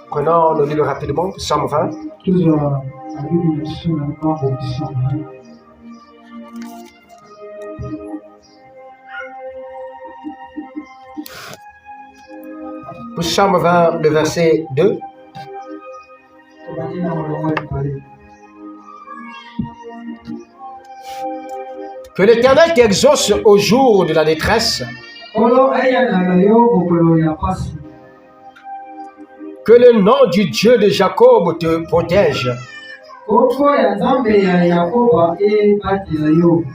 Prenons nos livres rapidement, Psaume 20. Psaume 20, le verset 2. Que l'Éternel t'exauce au jour de la détresse. Que le nom du Dieu de Jacob te protège.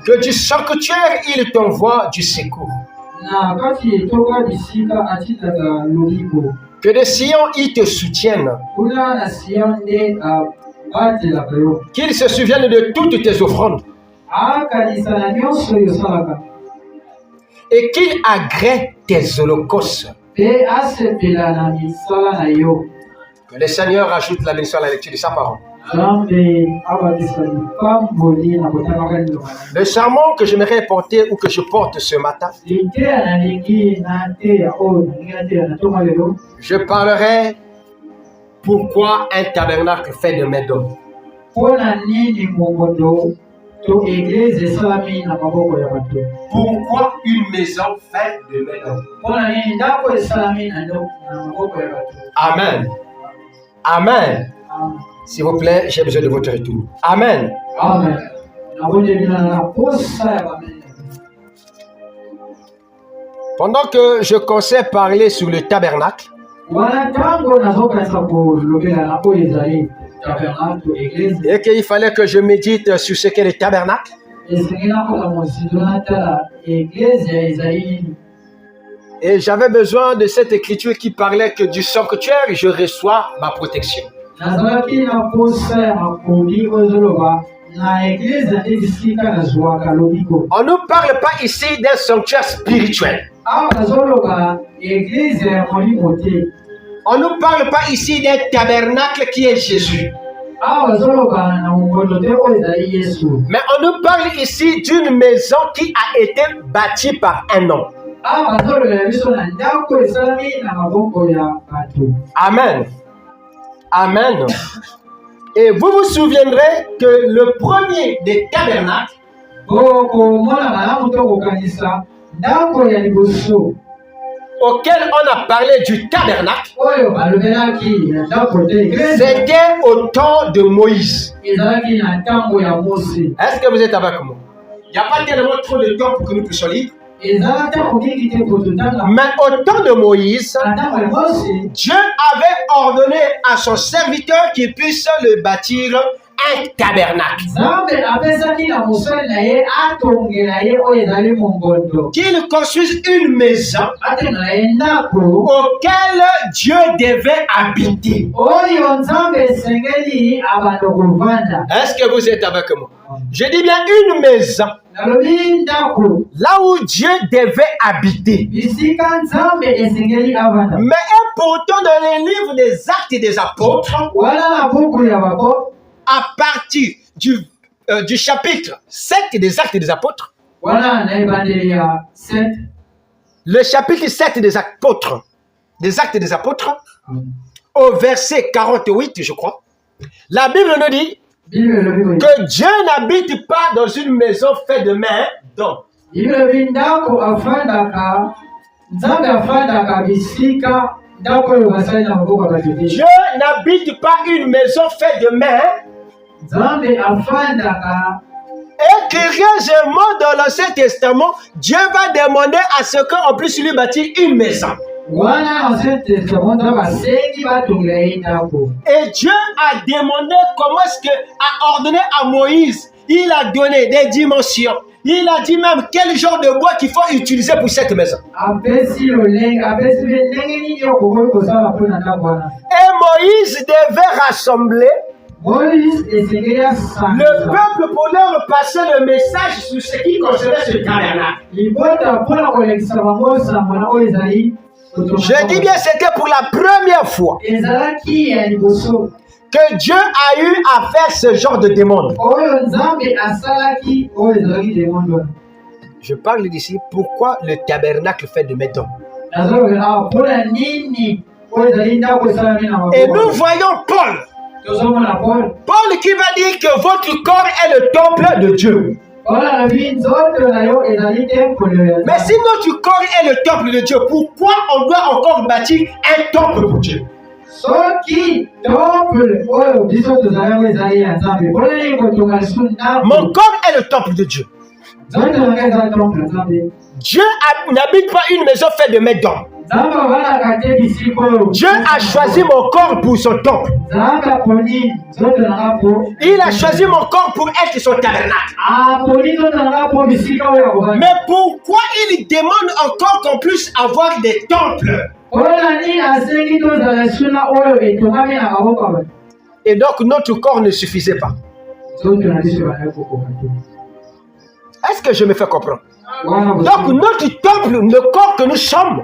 Que du sanctuaire il t'envoie du secours. Que de Sion il te soutienne. Qu'il se souvienne de toutes tes offrandes. Et qu'il agrée tes holocaustes. Que le Seigneur ajoute la bénédiction à la lecture de sa parole. Le sermon que j'aimerais porter ou que je porte ce matin, je parlerai pourquoi un tabernacle fait de main d'homme. Pourquoi une maison faite de main d'homme. Amen. Amen. S'il vous plaît, j'ai besoin de votre retour. Amen. Amen. Pendant que je conseille parler sur le tabernacle, et qu'il fallait que je médite sur ce qu'est le tabernacle, et j'avais besoin de cette écriture qui parlait que du sanctuaire, je reçois ma protection. On ne nous parle pas ici d'un sanctuaire spirituel. On ne nous parle pas ici d'un tabernacle qui est Jésus. Mais on nous parle ici d'une maison qui a été bâtie par un homme. Amen. Amen. Et vous vous souviendrez que le premier des tabernacles, auquel on a parlé du tabernacle, c'était au temps de Moïse. Est-ce que vous êtes avec moi? Il n'y a pas tellement trop de temps pour que nous puissions lire. Mais au temps de Moïse, Dieu avait ordonné à son serviteur qu'il puisse le bâtir un tabernacle. Qu'il construise une maison auquel Dieu devait habiter. Est-ce que vous êtes avec moi? Je dis bien une maison. Là où Dieu devait habiter. Mais pourtant dans les livres des Actes et des Apôtres, à partir du chapitre 7 des Actes des Apôtres, le chapitre 7 des Apôtres, des Apôtres, au verset 48, je crois, la Bible nous dit que Dieu n'habite pas dans une maison faite de main d'homme. Dieu n'habite pas une maison faite de main. Et curieusement, dans l'Ancien Testament, Dieu va demander à ce qu'on puisse lui bâtir une maison. Et Dieu a demandé comment est-ce que a ordonné à Moïse. Il a donné des dimensions. Il a dit même quel genre de bois qu'il faut utiliser pour cette maison. Et Moïse devait rassembler le peuple pour leur passer le message sur ce qui concernait ce tabernacle. Je dis bien, c'était pour la première fois que Dieu a eu à faire ce genre de demande. Je parle d'ici, pourquoi le tabernacle fait de main d'homme? Et nous voyons Paul. Paul qui va dire que votre corps est le temple de Dieu. Mais si notre corps est le temple de Dieu, pourquoi on doit encore bâtir un temple pour Dieu? Mon corps est le temple de Dieu. Dieu n'habite pas une maison faite de mètres d'hommes. Dieu a choisi mon corps pour son temple. Il a choisi mon corps pour être son tabernacle. Mais pourquoi il demande encore qu'on puisse avoir des temples? Et donc notre corps ne suffisait pas. Est-ce que je me fais comprendre? Donc notre temple, le corps que nous sommes,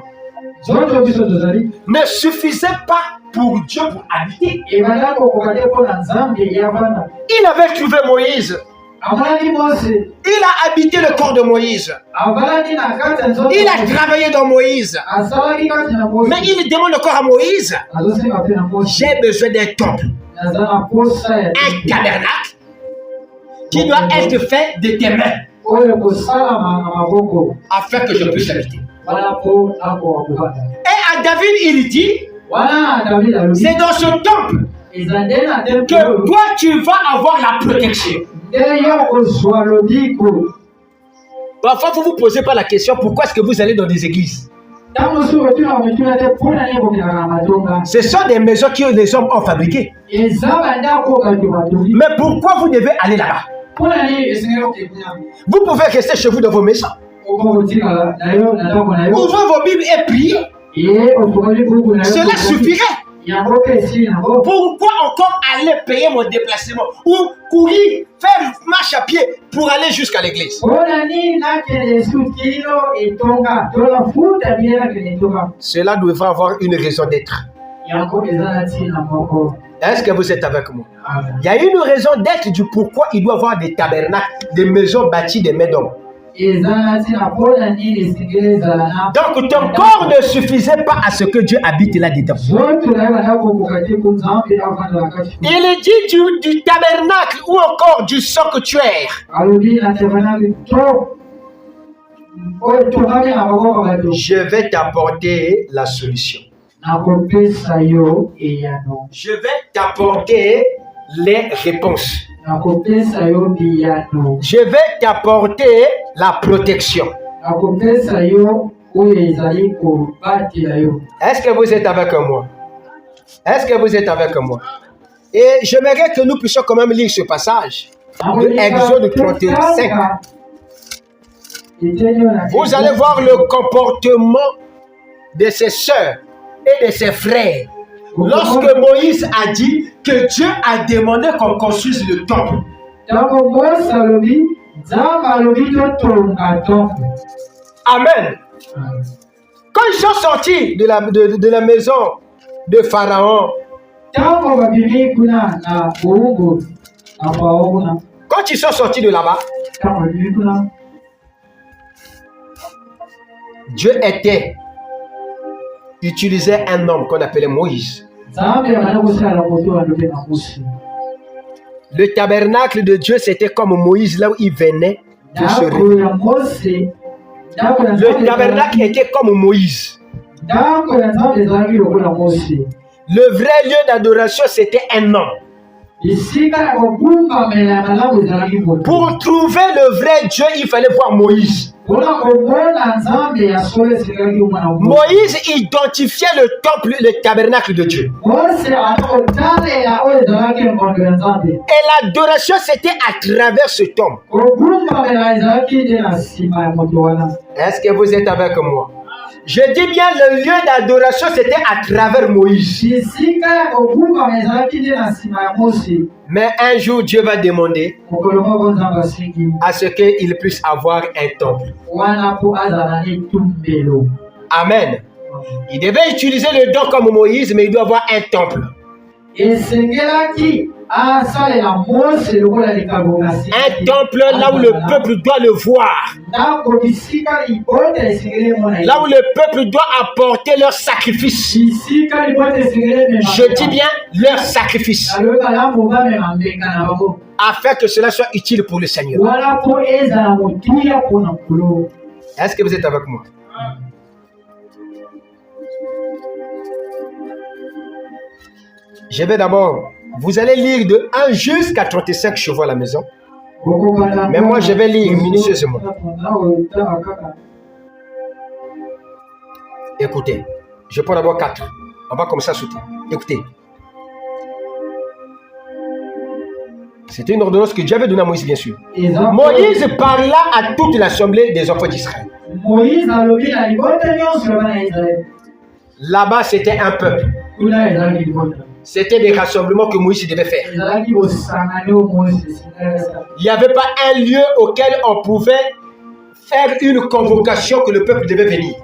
ne suffisait pas pour Dieu pour habiter. Il avait trouvé Moïse. Il a habité le corps de Moïse. Il a travaillé dans Moïse. Mais il demande encore à Moïse, j'ai besoin d'un temple, un tabernacle qui doit être fait de tes mains afin que je puisse habiter. Et à David, il dit, c'est dans ce temple que toi tu vas avoir la protection. Parfois, vous ne vous posez pas la question, pourquoi est-ce que vous allez dans des églises? Ce sont des maisons que les hommes ont fabriquées. Mais pourquoi vous devez aller là-bas? Vous pouvez rester chez vous dans vos maisons. Ouvrez vos Bibles et priez. Cela suffirait. Pourquoi encore aller payer mon déplacement ou courir, faire marche à pied pour aller jusqu'à l'église? Cela devrait avoir une raison d'être. Est-ce que vous êtes avec moi? Il y a une raison d'être du pourquoi il doit y avoir des tabernacles, des maisons bâties des mains d'hommes. Donc ton corps ne suffisait pas à ce que Dieu habite là-dedans. Il dit du tabernacle ou encore du sanctuaire. Je vais t'apporter la solution. Je vais t'apporter les réponses. Je vais t'apporter la protection. Est-ce que vous êtes avec moi? Est-ce que vous êtes avec moi? Et j'aimerais que nous puissions quand même lire ce passage de Exode 35. Vous allez voir le comportement de ses sœurs et de ses frères. Lorsque Moïse a dit que Dieu a demandé qu'on construise le temple. Amen. Quand ils sont sortis de la maison de Pharaon, quand ils sont sortis de là-bas, Dieu utilisait un homme qu'on appelait Moïse. Le tabernacle de Dieu, c'était comme Moïse, là où il venait de se réunir. Le tabernacle était comme Moïse. Le vrai lieu d'adoration, c'était un homme. Pour trouver le vrai Dieu, il fallait voir Moïse. Moïse identifiait le temple, le tabernacle de Dieu. Et l'adoration, c'était à travers ce temple. Est-ce que vous êtes avec moi? Je dis bien le lieu d'adoration, c'était à travers Moïse. Mais un jour, Dieu va demander à ce qu'il puisse avoir un temple. Amen. Il devait utiliser le don comme Moïse, mais il doit avoir un temple. Un temple là où le peuple doit le voir. Là où le peuple doit apporter leur sacrifice. Je dis bien leur sacrifice. Afin que cela soit utile pour le Seigneur. Est-ce que vous êtes avec moi? Je vais d'abord, vous allez lire de 1 jusqu'à 35 chevaux à la maison. Mais moi, je vais lire minutieusement. Écoutez, je prends d'abord 4. On va commencer à sauter. Écoutez. C'était une ordonnance que Dieu avait donnée à Moïse, bien sûr. Moïse parla à toute l'assemblée des enfants d'Israël. Là-bas, c'était un peuple. C'était des rassemblements que Moïse devait faire. Il n'y avait pas un lieu auquel on pouvait faire une convocation que le peuple devait venir.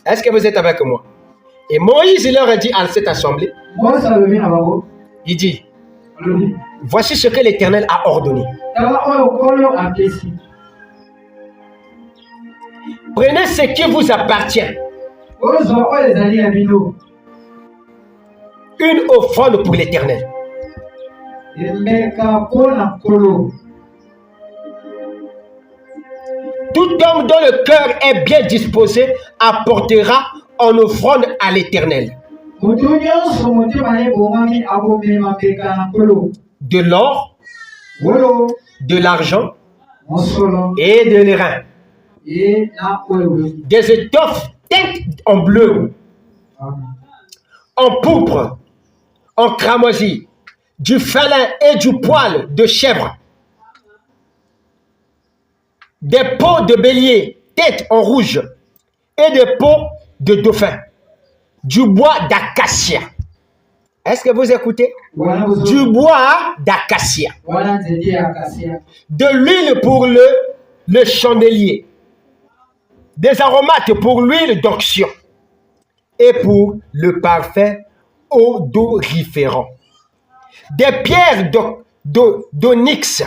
Est-ce que vous êtes avec moi? Et Moïse leur a dit à cette assemblée, il dit, voici ce que l'Éternel a ordonné. Prenez ce qui vous appartient. Une offrande pour l'Éternel. Tout homme dont le cœur est bien disposé apportera en offrande à l'Éternel de l'or, de l'argent et de l'airain, des étoffes teintes en bleu, en pourpre, en cramoisi, du felin et du poil de chèvre, des peaux de bélier teintes en rouge et des peaux de dauphin, du bois d'acacia. Est-ce que vous écoutez? Du bois d'acacia, de l'huile pour le chandelier, des aromates pour l'huile d'onction et pour le parfum odoriférant, des pierres d'onyx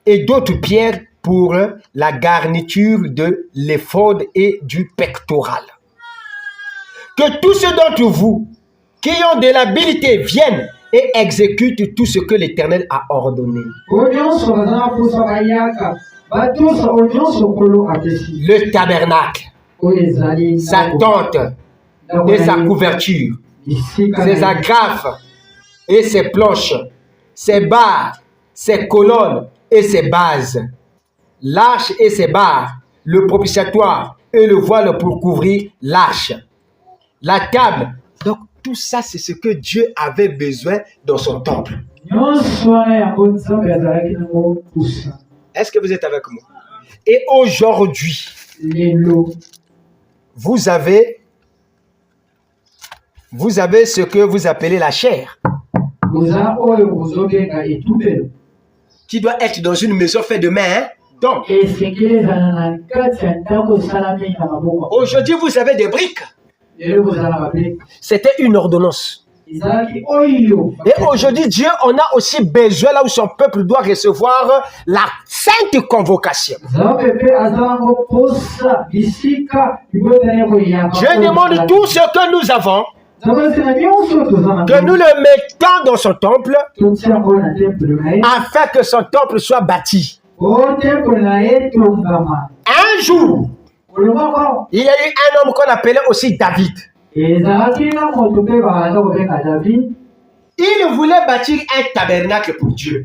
et d'autres pierres pour la garniture de l'éphod et du pectoral. Que tous ceux d'entre vous qui ont de l'habileté viennent et exécutent tout ce que l'Éternel a ordonné. Le tabernacle, sa tente et sa couverture, ses agrafes et ses planches, ses barres, ses colonnes et ses bases, l'arche et ses barres, le propitiatoire et le voile pour couvrir l'arche, la table. Donc tout ça, c'est ce que Dieu avait besoin dans son temple. Est-ce que vous êtes avec moi? Et aujourd'hui, vous avez ce que vous appelez la chair, qui doit être dans une maison faite de main. Donc, aujourd'hui, vous avez des briques. C'était une ordonnance. Et aujourd'hui, Dieu en a aussi besoin là où son peuple doit recevoir la sainte convocation. Dieu demande tout ce que nous avons, que nous le mettons dans son temple, afin que son temple soit bâti. Un jour, il y a eu un homme qu'on appelait aussi David. Il voulait bâtir un tabernacle pour Dieu.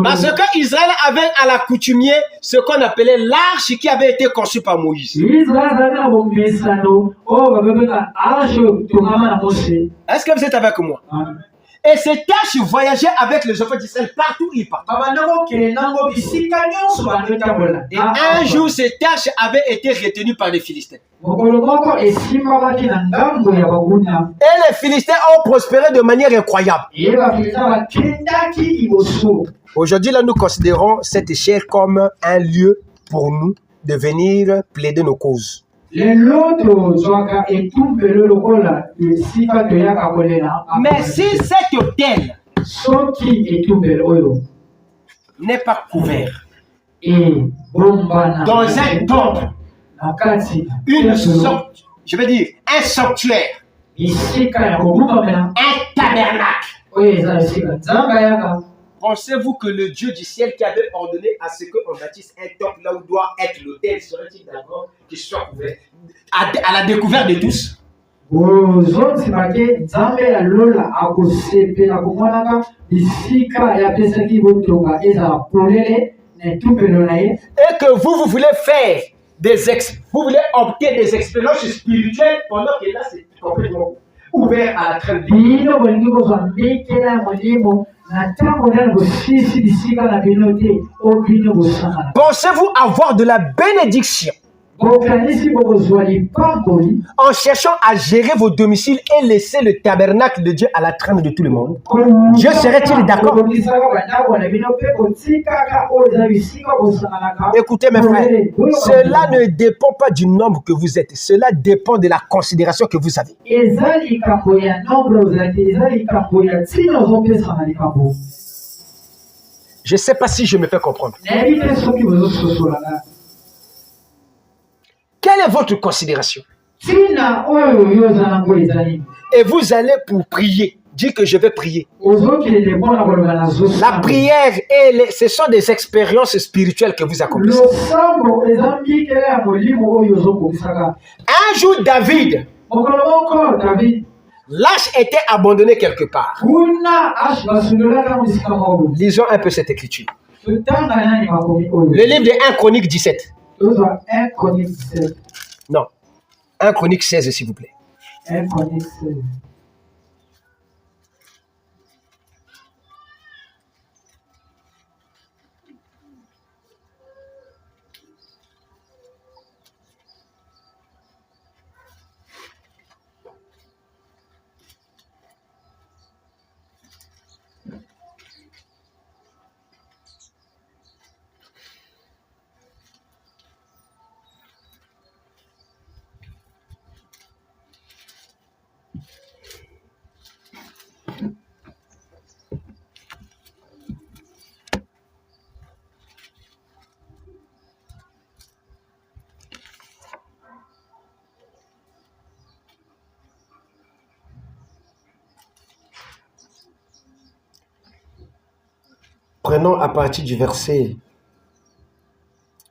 Parce qu'Israël avait à l'accoutumier ce qu'on appelait l'arche qui avait été conçue par Moïse. Est-ce que vous êtes avec moi? Et cette arche voyageait avec les enfants d'Israël partout où ils partaient. Et un jour, cette arche avait été retenue par les Philistins. Et les Philistins ont prospéré de manière incroyable. Aujourd'hui, là, nous considérons cette chair comme un lieu pour nous de venir plaider nos causes. Mais si cet autel n'est pas couvert dans un temple, une sorte, je veux dire, un sanctuaire, un tabernacle. Pensez-vous que le Dieu du ciel qui avait ordonné à ce qu'on bâtisse un temple là où doit être l'autel serait-il d'accord qu'il soit couvert à la découverte de tous? Et que vous voulez faire vous voulez opter des expériences spirituelles pendant que là c'est complètement ouvert à la traîne. Pensez-vous avoir de la bénédiction en cherchant à gérer vos domiciles et laisser le tabernacle de Dieu à la traîne de tout le monde? Dieu serait-il d'accord? Écoutez mes frères, cela ne dépend pas du nombre que vous êtes, cela dépend de la considération que vous avez. Je ne sais pas si je me fais comprendre. Quelle est votre considération? Et vous allez pour prier. Dites que je vais prier. La prière, ce sont des expériences spirituelles que vous accomplissez. Un jour, David, l'arche était abandonnée quelque part. Lisons un peu cette écriture. Le livre de 1 Chronique 17. Non, 1 Chronique 16, s'il vous plaît. 1 Chronique 16. Prenons à partir du verset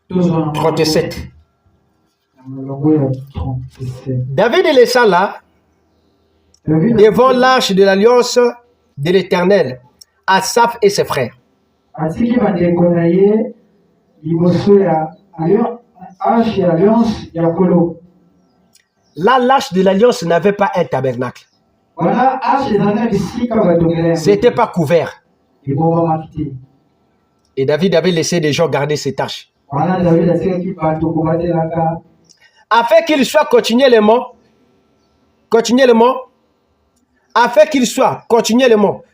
37. David laissa là, devant l'arche de l'alliance de l'Éternel, Asaph et ses frères. Là, l'arche de l'alliance n'avait pas un tabernacle. C'était pas couvert. Et David avait laissé des gens garder cette arche. Afin qu'il soit continuellement,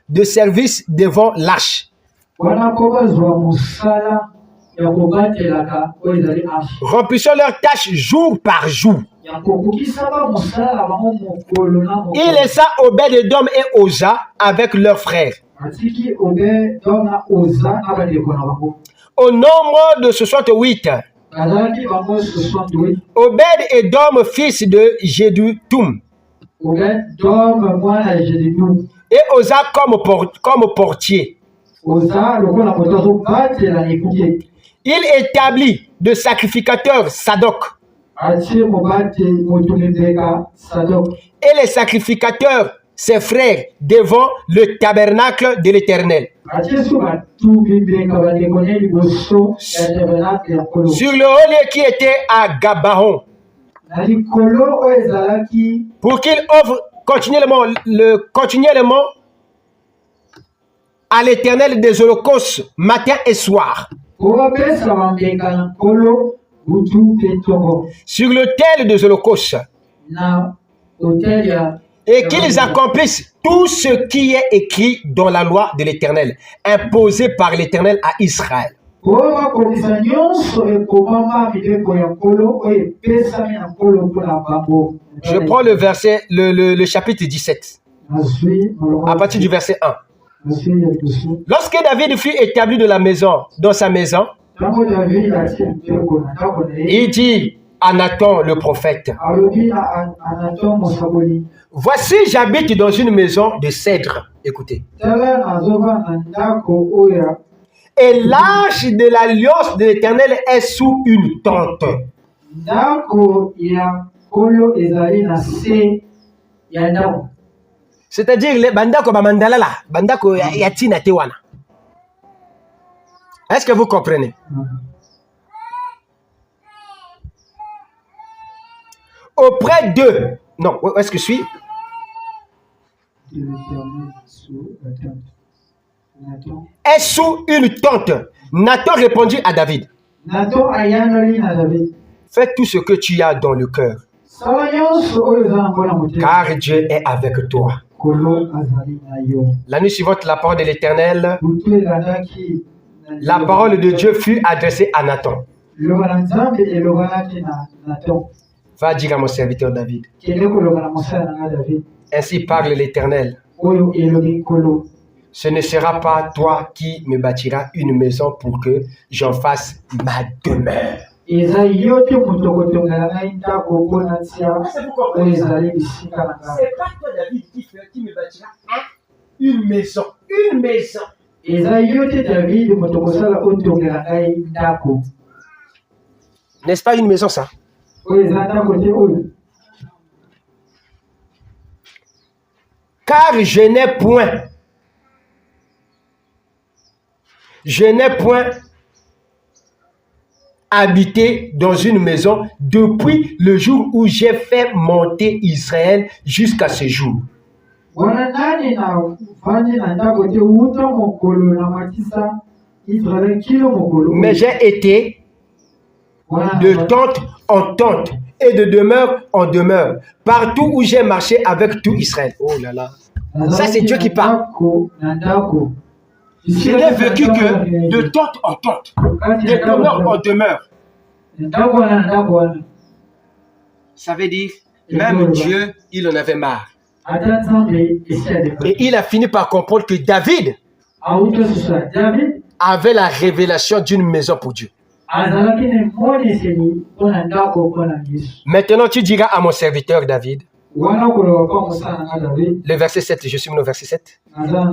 de service devant l'arche. Remplissant leurs tâches jour par jour. Il laissa Obed-Edom et Oza avec leurs frères. Au nombre de 68, Obed-Edom, fils de Jeduthun, et Oza comme portier. Il établit de sacrificateurs Sadok. Et les sacrificateurs, ses frères, devant le tabernacle de l'Éternel. Sur le haut lieu qui était à Gabaon. Pour qu'il offre continuellement à l'Éternel des holocaustes matin et soir. Sur l'autel des holocaustes. Et qu'ils accomplissent tout ce qui est écrit dans la loi de l'Éternel, imposée par l'Éternel à Israël. Je prends le verset, le chapitre 17, à partir du verset 1. Lorsque David fut établi dans sa maison, il dit à Nathan le prophète, voici, j'habite dans une maison de cèdre. Écoutez. Et l'arche de l'alliance de l'Éternel est sous une tente. C'est-à-dire, bandako mandala la, bandako yatina tewana. Est-ce que vous comprenez? Auprès d'eux. Non, où est-ce que je suis? Est sous une tente. Nathan répondit à David. Fais tout ce que tu as dans le cœur. Car Dieu est avec toi. La nuit suivante, la parole de l'Éternel, la parole de Dieu fut adressée à Nathan. Va dire à mon serviteur David. Ainsi parle l'Éternel. Ce ne sera pas toi qui me bâtiras une maison pour que j'en fasse ma demeure. C'est pas toi David qui me bâtira une maison. Une maison. N'est-ce pas une maison ça? Car je n'ai point habité dans une maison depuis le jour où j'ai fait monter Israël jusqu'à ce jour. Mais j'ai été de tente en tente et de demeure en demeure, partout où j'ai marché avec tout Israël. Oh là là. Ça, c'est Dieu qui parle. Je n'ai vécu que de tente en tente, de demeure en demeure. Ça veut dire, même Dieu, il en avait marre. Et il a fini par comprendre que David avait la révélation d'une maison pour Dieu. Maintenant, tu diras à mon serviteur David, le verset 7, je suis au verset 7.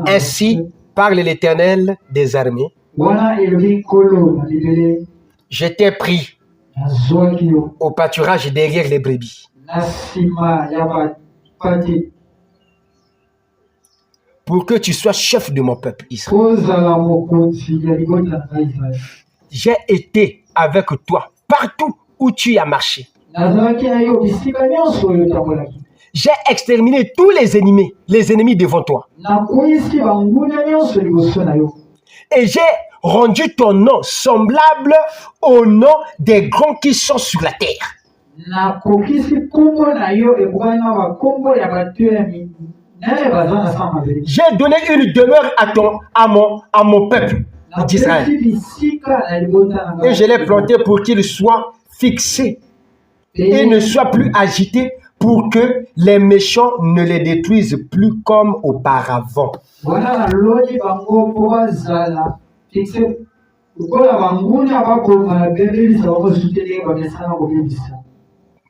Ainsi parle l'Éternel des armées. J'étais pris au pâturage derrière les brebis. Pour que tu sois chef de mon peuple Israël. J'ai été avec toi partout où tu as marché. J'ai exterminé tous les ennemis devant toi. Et j'ai rendu ton nom semblable au nom des grands qui sont sur la terre. J'ai donné une demeure à mon peuple d'Israël. Et je l'ai planté pour qu'il soit fixé et ne soit plus agité, pour que les méchants ne les détruisent plus comme auparavant.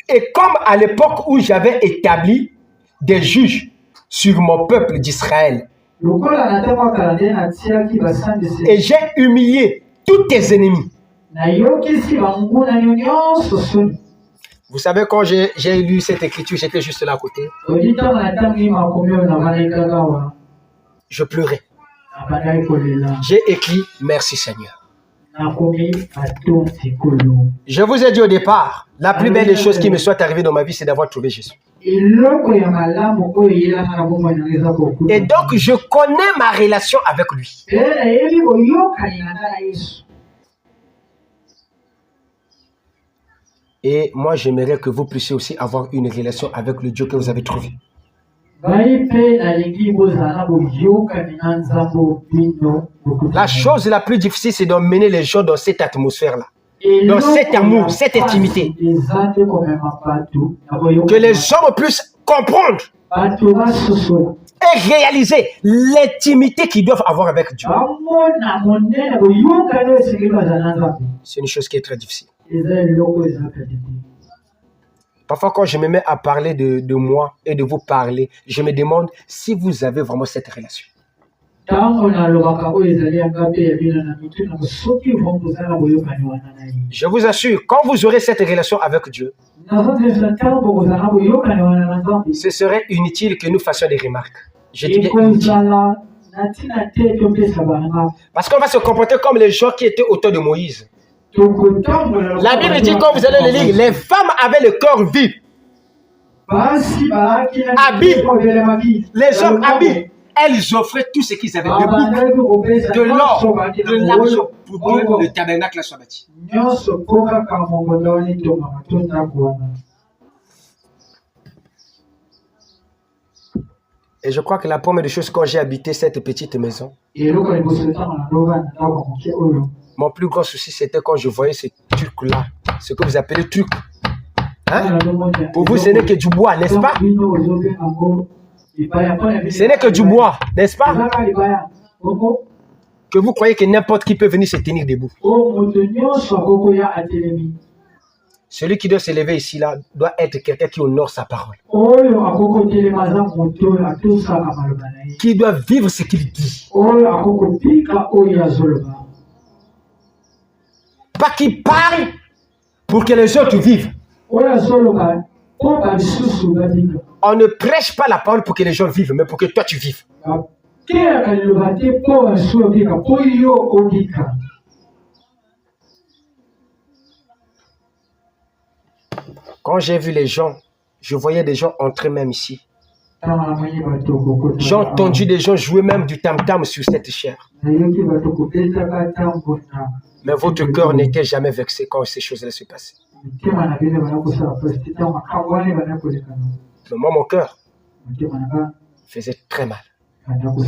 Et comme à l'époque où j'avais établi des juges sur mon peuple d'Israël, et j'ai humilié tous tes ennemis. Vous savez, quand j'ai lu cette écriture, j'étais juste là à côté. Je pleurais. J'ai écrit « Merci Seigneur ». Je vous ai dit au départ, la plus belle des choses qui me soit arrivée dans ma vie, c'est d'avoir trouvé Jésus. Et donc, je connais ma relation avec lui. Et moi, j'aimerais que vous puissiez aussi avoir une relation avec le Dieu que vous avez trouvé. La chose la plus difficile, c'est d'emmener les gens dans cette atmosphère-là, dans cet amour, cette intimité. Que les hommes puissent comprendre et réaliser l'intimité qu'ils doivent avoir avec Dieu. C'est une chose qui est très difficile. Parfois, quand je me mets à parler de moi et de vous parler, je me demande si vous avez vraiment cette relation. Je vous assure, quand vous aurez cette relation avec Dieu, ce serait inutile que nous fassions des remarques. Je dis bien inutile. Parce qu'on va se comporter comme les gens qui étaient autour de Moïse. La Bible dit, quand vous allez le lire, les femmes avaient le cœur vif. Habiles. Les hommes habiles. Elles offraient tout ce qu'ils avaient de l'or, de l'argent pour que le tabernacle soit bâti. Et je crois que la première des choses, quand j'ai habité cette petite maison, mon plus grand souci, c'était quand je voyais ce truc-là, ce que vous appelez truc. Hein? Pour vous, ce n'est que du bois, n'est-ce pas? Ce n'est que du bois, n'est-ce pas? Que vous croyez que n'importe qui peut venir se tenir debout. Celui qui doit se lever ici, là, doit être quelqu'un qui honore sa parole. Qui doit vivre ce qu'il dit. Pas qu'il parle pour que les autres vivent. On ne prêche pas la parole pour que les gens vivent, mais pour que toi tu vives. Quand j'ai vu les gens, je voyais des gens entrer même ici. J'ai entendu des gens jouer même du tam-tam sur cette chair. Mais votre cœur n'était jamais vexé quand ces choses-là se passaient. Mais moi, mon cœur faisait très mal. Vous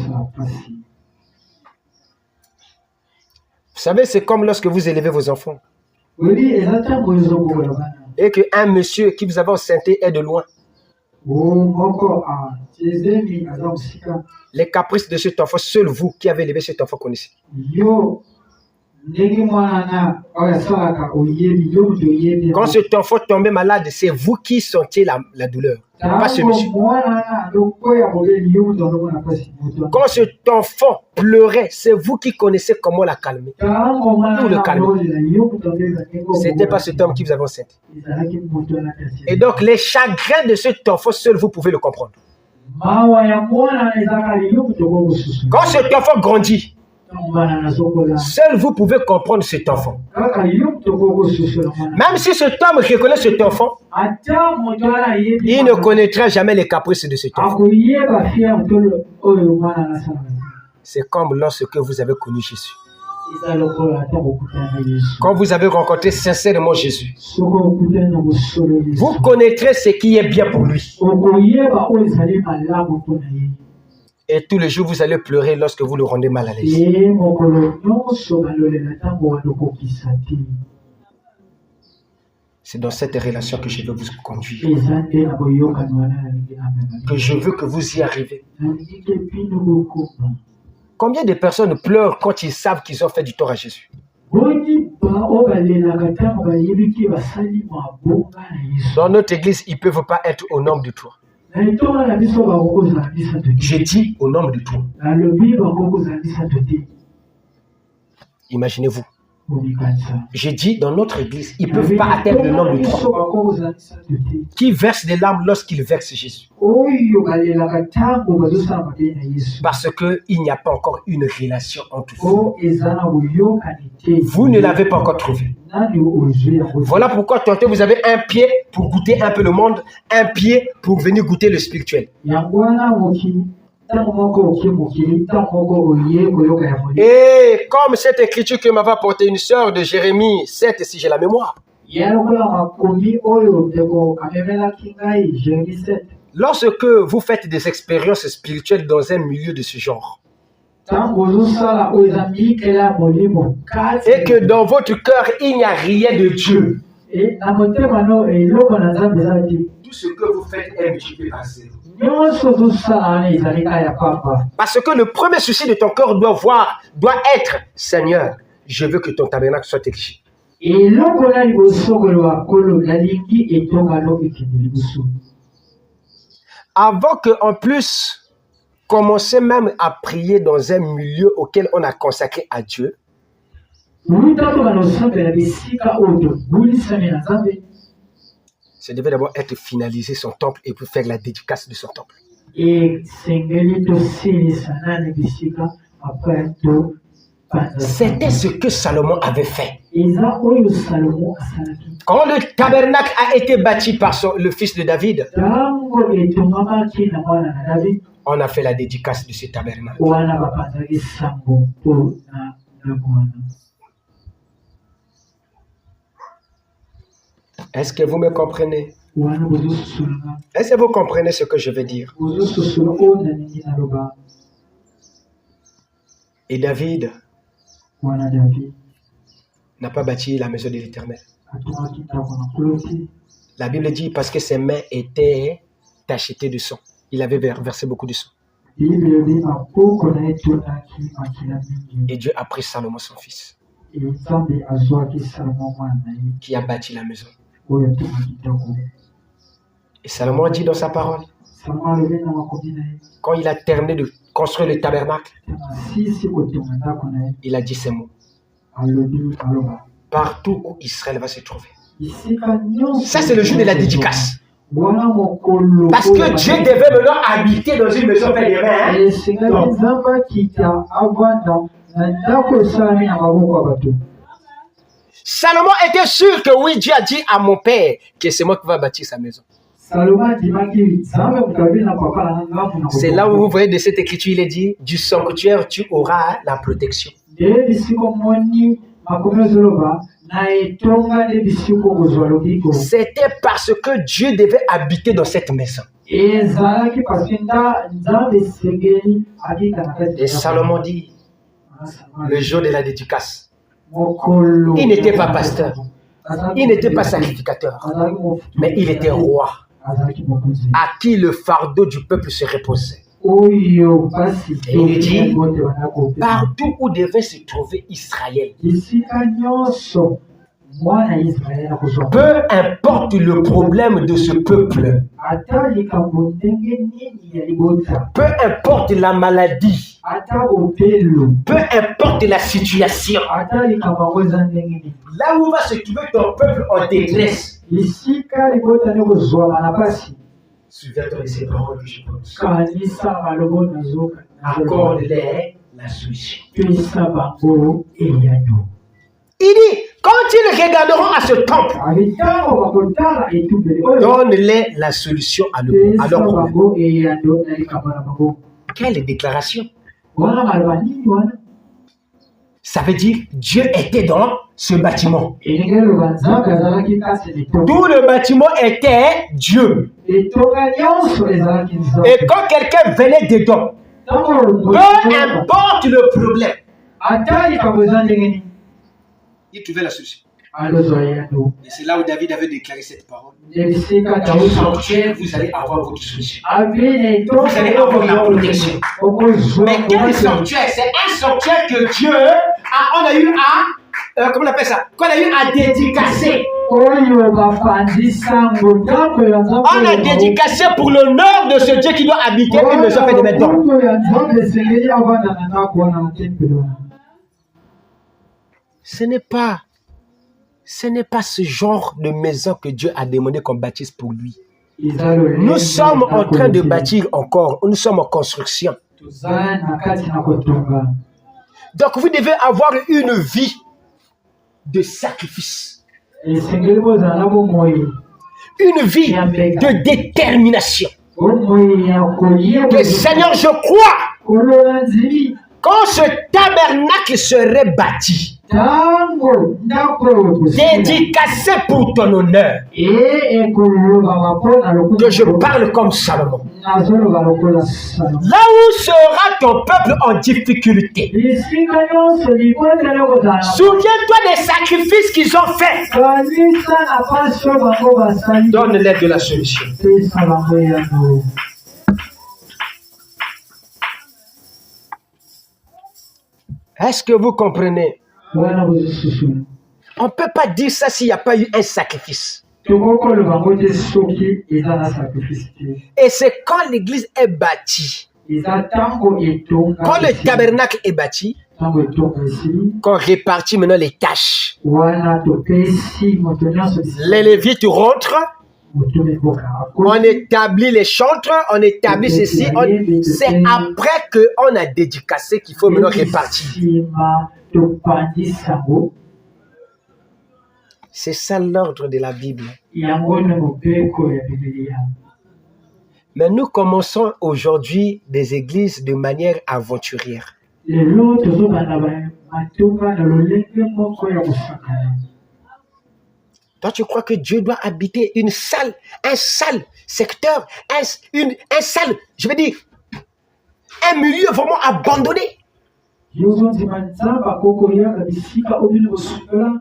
savez, c'est comme lorsque vous élevez vos enfants. Et qu'un monsieur qui vous avait enceinté est de loin. Les caprices de cet enfant, seul vous qui avez élevé cet enfant connaissez. Quand cet enfant tombait malade, c'est vous qui sentiez la douleur, pas ce monsieur. Quand cet enfant pleurait, c'est vous qui connaissez comment la calmer. Pour le calmer. Ce n'était pas cet homme qui vous avait enceinte. Et donc, les chagrins de cet enfant, seul vous pouvez le comprendre. Quand cet enfant grandit, seul vous pouvez comprendre cet enfant. Même si cet homme reconnaît cet enfant, il ne connaîtra jamais les caprices de cet enfant. C'est comme lorsque vous avez connu Jésus. Quand vous avez rencontré sincèrement Jésus, vous connaîtrez ce qui est bien pour lui. Et tous les jours, vous allez pleurer lorsque vous le rendez mal à l'aise. C'est dans cette relation que je veux vous conduire. Que je veux que vous y arrivez. Combien de personnes pleurent quand ils savent qu'ils ont fait du tort à Jésus? Dans notre église, ils ne peuvent pas être au nombre de toi. Je dis au nombre de toi. Imaginez-vous. J'ai dit dans notre église, ils ne peuvent pas atteindre le nombre de trois qui versent des larmes lorsqu'ils versent Jésus. Parce qu'il n'y a pas encore une relation entre vous. Vous ne l'avez pas encore trouvé. Voilà pourquoi tantôt vous avez un pied pour goûter un peu le monde, un pied pour venir goûter le spirituel. Et comme cette écriture que m'avait apporté une sœur de Jérémie 7, si j'ai la Lorsque vous faites des expériences spirituelles dans un milieu de ce genre, et que dans votre cœur, il n'y a rien de Dieu, tout ce que vous faites est multiplié par zéro. Parce que le premier souci de ton cœur doit être, Seigneur, je veux que ton tabernacle soit érigé. Avant qu'on puisse commencer même à prier dans un milieu auquel on a consacré à Dieu, ça devait d'abord être finalisé son temple et puis faire la dédicace de son temple. C'était ce que Salomon avait fait. Quand le tabernacle a été bâti par le fils de David, on a fait la dédicace de ce tabernacle. Est-ce que vous me comprenez? Est-ce que vous comprenez ce que je veux dire? Et David n'a pas bâti la maison de l'Éternel. La Bible dit parce que ses mains étaient tachetées de sang. Il avait versé beaucoup de sang. Et Dieu a pris Salomon, son fils, qui a bâti la maison. Et Salomon dit dans sa parole, quand il a terminé de construire le tabernacle, il a dit ces mots: partout où Israël va se trouver. Ça, c'est le jour de la dédicace. Parce que Dieu devait maintenant habiter dans une maison faite de mains. Salomon était sûr que oui, Dieu a dit à mon père que c'est moi qui va bâtir sa maison. C'est là où vous voyez de cette écriture, il est dit, du sanctuaire tu auras la protection. C'était parce que Dieu devait habiter dans cette maison. Et Salomon dit, le jour de la dédicace, il n'était pas pasteur, il n'était pas sacrificateur, mais il était roi, à qui le fardeau du peuple se reposait. Et il dit, partout où devait se trouver Israël, peu importe le problème de ce peuple, peu importe la maladie, peu importe la situation, là où va se trouver ton peuple en détresse, souviens-toi de ces paroles que je prononce. Accorde-les la solution. Il dit, quand ils regarderont à ce temple, donne-les la solution à leur problème. Quelle déclaration! Ça veut dire Dieu était dans ce bâtiment. D'où le bâtiment était Dieu. Et quand quelqu'un venait dedans, peu importe le problème, il trouvait la solution. Et c'est là où David avait déclaré cette parole. Dans le sanctuaire, vous allez avoir votre solution. Vous allez avoir la protection. Mais quel sanctuaire? C'est un sanctuaire que Dieu on a eu à, comment on appelle ça? Qu'on a eu à dédicacer. On a dédicacé pour l'honneur de ce Dieu qui doit habiter une maison faite de mains d'or. Ce n'est pas ce genre de maison que Dieu a demandé qu'on bâtisse pour lui. Nous sommes en train de bâtir encore. Nous sommes en construction. Donc vous devez avoir une vie de sacrifice. Une vie de détermination. Que Seigneur, je crois, quand ce tabernacle serait bâti, Tango ndako ekosila dédicacé pour ton honneur, ekolobama mpona que je lokuta parle comme Salomon. nazoloba lokola Salomo. Là où sera ton peuple en difficulté, Bisika nyonso libotele kozala souviens-toi des sacrifices qu'ils ont faits. kanisa na pasi oyo bango basali Donne-les de la solution. pesa bango eyano. Est-ce que vous comprenez? Wana bozosusu On ne peut pas dire ça s'il n'y a pas eu un sacrifice. tokokoloba ngo te soki eza na sacrifice te. Et c'est quand l'église est bâtie, Eza ntango etonga quand le esili. tabernacle est bâti, Ntango etonga esili qu'on répartit maintenant les tâches. wana topesi moto nyonso bisika Les Lévites rentrent, moto meboka on akoli établit les chantres, on établit ceci. C'est après qu'on a dédicacé qu'il faut maintenant répartir. nsima topandisi yango C'est ça l'ordre de la Bible. yango na mobeko ya bibilia. Mais nous commençons aujourd'hui des églises de manière aventurière. Lelo tozobanda matonga na lolenge moko ya kosakana. Toi, tu crois que Dieu doit habiter une salle, un sale secteur, un sale, je veux dire, un milieu vraiment abandonné. Yozondima nzambe akokoyaka bisika oyo bino kosukela.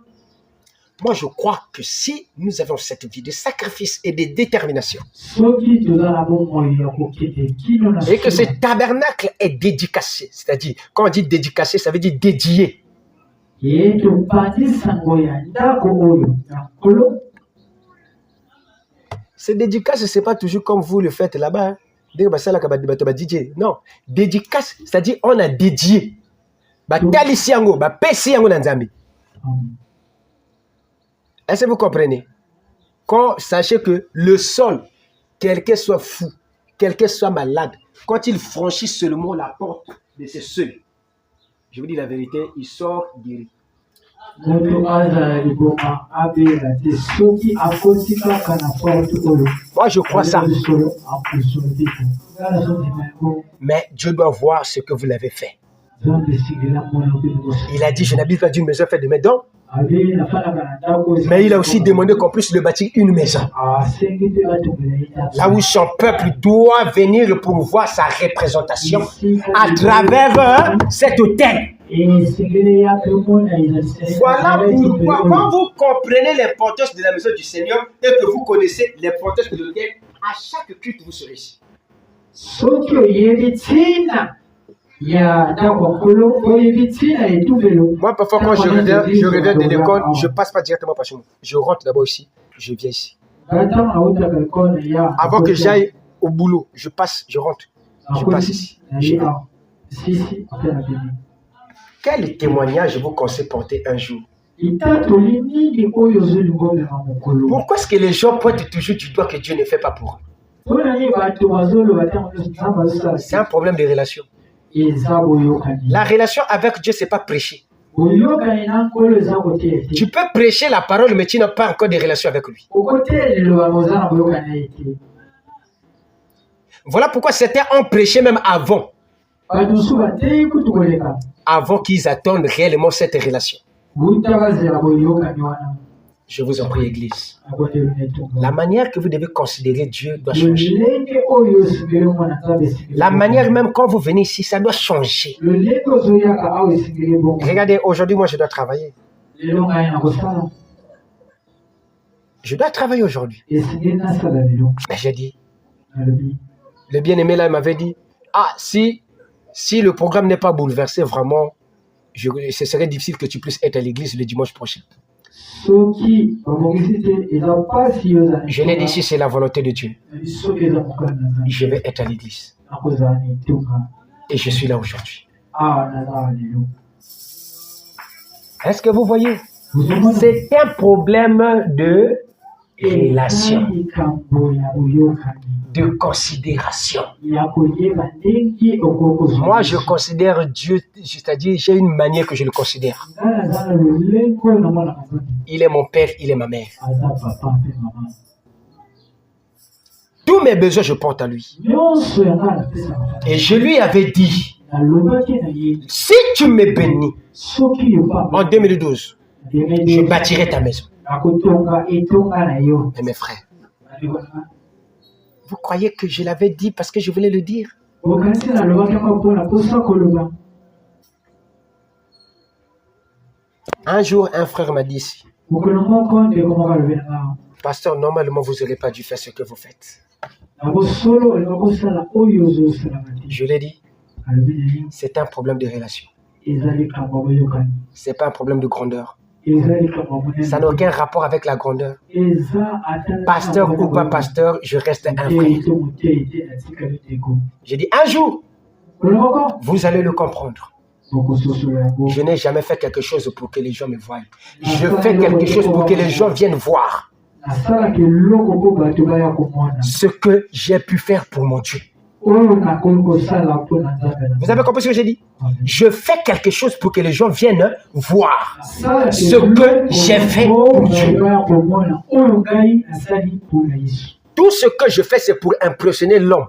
Moi, je crois que si nous avons cette vie de sacrifice et de détermination, Soki toza na bomoi ya kokende kino na et que ce solo. tabernacle est dédicacé, c'est-à-dire, quand on dit dédicacé, ça veut dire dédié. Ye topandisi yango ya ndako oyo ya nkolo. Ce dédicace, ce n'est pas toujours comme vous le faites là-bas. Hein. Dire, bah, ça, là, DJ. Non, dédicace, c'est-à-dire, on a dédié. Bah, talisi yango, bah, pesi yango na nzambe. Est-ce que vous comprenez? Quand sachez que le sol, quelqu'un soit fou, quelqu'un soit malade, quand il franchit seulement la porte de ce seuil, je vous dis la vérité, il sort guéri. Moto azala liboma abela te soki akoti kaka na porte oyo. Moi, je crois ça. Solo akusolo te. Ngala zondima yango Mais Dieu doit voir ce que vous l'avez fait. zonde esigela mwana bino kosala. Il a dit, je n'habite pas d'une maison faite de mes dons, Abeli nafalaka na ndako ezala mais il a aussi demandé qu'on puisse le bâtir une maison. asengi mpe batongela ye ndako. Là où son peuple doit venir pour voir sa représentation à travers cet autel. Esengeli yake omona ezali Voilà pourquoi, quand vous comprenez l'importance de la maison du Seigneur et que vous connaissez l'importance de l'autel, à chaque culte, vous serez ici. soki oyebi ntina ya ndako ya nkolo oyebi ntina etumbelo. Moi, parfois, quand je reviens de l'école, je ne passe pas directement par chez moi. Je rentre d'abord ici, je viens ici. Avant que j'aille au boulot, je passe, je rentre, je passe ici. Quel témoignage vous conseillez porter un jour? Pourquoi est-ce que les gens pointent toujours du doigt que Dieu ne fait pas pour eux? C'est un problème de relation. La relation avec Dieu, ce n'est pas prêcher. Tu peux prêcher la parole, mais tu n'as pas encore de relation avec lui. Voilà pourquoi certains ont prêché même avant qu'ils attendent réellement cette relation. Je vous en prie, Église. La manière que vous devez considérer Dieu doit changer. La manière même quand vous venez ici, ça doit changer. Regardez, aujourd'hui, moi, je dois travailler. Je dois travailler aujourd'hui. Mais j'ai dit, le bien-aimé là, il m'avait dit, ah, si le programme n'est pas bouleversé, vraiment, ce serait difficile que tu puisses être à l'église le dimanche prochain. Je l'ai dit, si c'est la volonté de Dieu, je vais être à l'église. Et je suis là aujourd'hui. Est-ce que vous voyez? C'est un problème de relation, de considération. Moi, je considère Dieu, c'est-à-dire j'ai une manière que je le considère. Il est mon père, il est ma mère. Tous mes besoins, je porte à lui. Et je lui avais dit, alobaki na ye Si tu me bénis soki yopa en 2012, je bâtirai ta maison. akotonga etonga na yo. Mais mes frères, vous croyez que je l'avais dit parce que je voulais le dire? okanisi nalobaki yango mpona mposa koloba. Un jour, un frère m'a dit ici, mokolo moko ndeko moko alobi na nga Pasteur, normalement, vous n'aurez pas dû faire ce que vous faites. nakosolo olinga kosala oyo ozosalaka te. Je l'ai dit, alobi na ye c'est un problème de relation. eza likambo ya boyokani, C'est pas un problème de grandeur. eza likambo ya monene. Ça n'a aucun rapport avec la grandeur. eza ata Pasteur ou pas pasteur, je reste un frère. te motei te natikali ndeko. J'ai dit, un jour, mokolo moko vous allez le comprendre. bokososola yango. Je n'ai jamais fait quelque chose pour que les gens me voient. Je fais quelque chose pour que les gens viennent voir nasalaka eloko mpo bato baya komona ce que j'ai pu faire pour mon Dieu. oyo nakoki kosala mpo na nzambe na Vous avez compris ce que j'ai dit? Je fais quelque chose pour que les gens viennent voir Nasalaka ce que eloko j'ai fait mpo pour bato Dieu. baya komona oyo ngai nasali mpona yesu. Tout ce que je fais, c'est pour impressionner l'homme.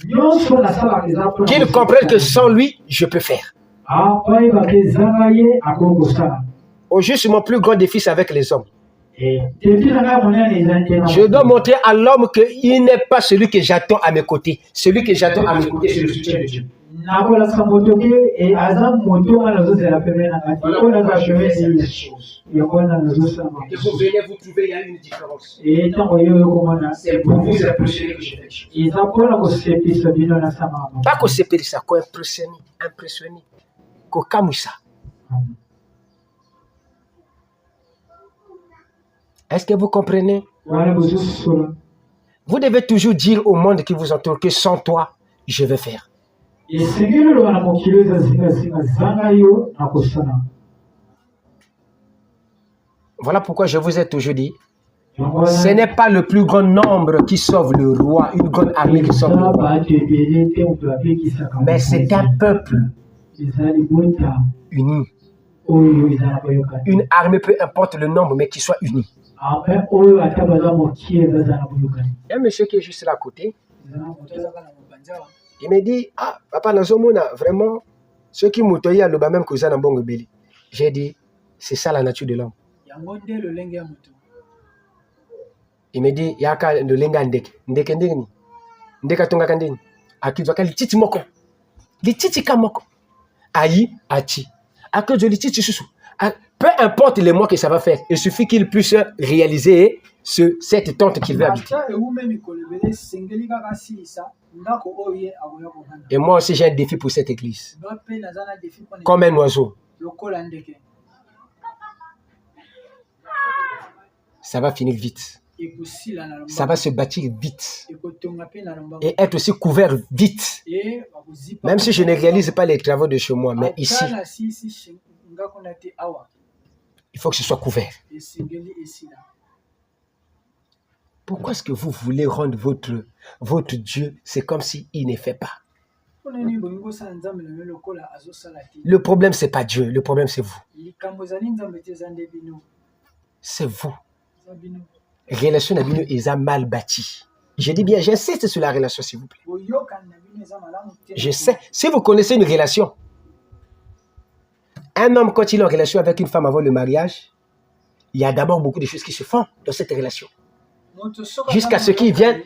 nyonso nasalaka eza mpona Qu'il comprenne que sans lui, je peux faire. bayebaka ezanga ye akoki kosala. Aujourd'hui, mon plus grand défi, c'est avec les hommes. defi na ngai monene eza nde na Je dois montrer à l'homme qu'il n'est pas celui que j'attends à mes côtés. Celui que j'attends à mes côtés, c'est le soutien de Dieu. nakolakisa moto ke aza moto wana nazozela pembe na ngai oyo naza pembe yango wana nazosala Que vous venez vous trouver, il y a une différence. ntango ye oyo komona C'est pour vous impressionner que je fais les choses. eza mpona kosepisa bino nasamaka. Pas qu'on s'épelle ça, qu'on impressionne, impressionner. Qu'on camouille ça. Est-ce que vous comprenez? wana bozososola Vous devez toujours dire au monde qui vous entoure que sans toi, je vais faire. esengeli oloba na mokili eza zingazinga zanga yo na kosala. Voilà pourquoi je vous ai toujours dit, yango wana ce n'est pas le plus grand nombre qui sauve le roi, une grande armée qui sauve le eza roi. bato ebele te moto abekisaka Mais c'est un peuple eza libota uni. oyo eza na boyokani. Une armée, peu importe le nombre, mais qui soit unie. ame oyo ata baza mokie baza na boyokani. Il y a un monsieur qui est juste là à côté. eza na moto azaka na mopanza wana. Il me dit, ah, papa Nazomona, vraiment, ceux qui m'outoyent à l'oba même que ça bongo beli. J'ai dit, c'est ça la nature de l'homme. yango nde lolenge ya moto. Il me dit, yaka le lenga ndeke. Ndeke ndeni. Ndeka tonga kandeni. Akizwaka lititi moko. Lititi kamoko. Aïe, achi. Akizwa lititi susu. Peu importe les mois que ça va faire, il suffit qu'il puisse réaliser cette tente qu'il veut habiter. Et moi aussi, j'ai un défi pour cette église. Comme un oiseau. Ça va finir vite. Ça va se bâtir vite. Et être aussi couvert vite. Même si je ne réalise pas les travaux de chez moi, mais ici, il faut que ce soit couvert. Pourquoi est-ce que vous voulez rendre votre Dieu, c'est comme s'il ne fait pas? Le problème, ce n'est pas Dieu, le problème, c'est vous. C'est vous. Relation d'abino est mal bâtie. Je dis bien, j'insiste sur la relation, s'il vous plaît. Je sais, si vous connaissez une relation, un homme, quand il est en relation avec une femme avant le mariage, il y a d'abord beaucoup de choses qui se font dans cette relation. Jusqu'à ce qu'il vienne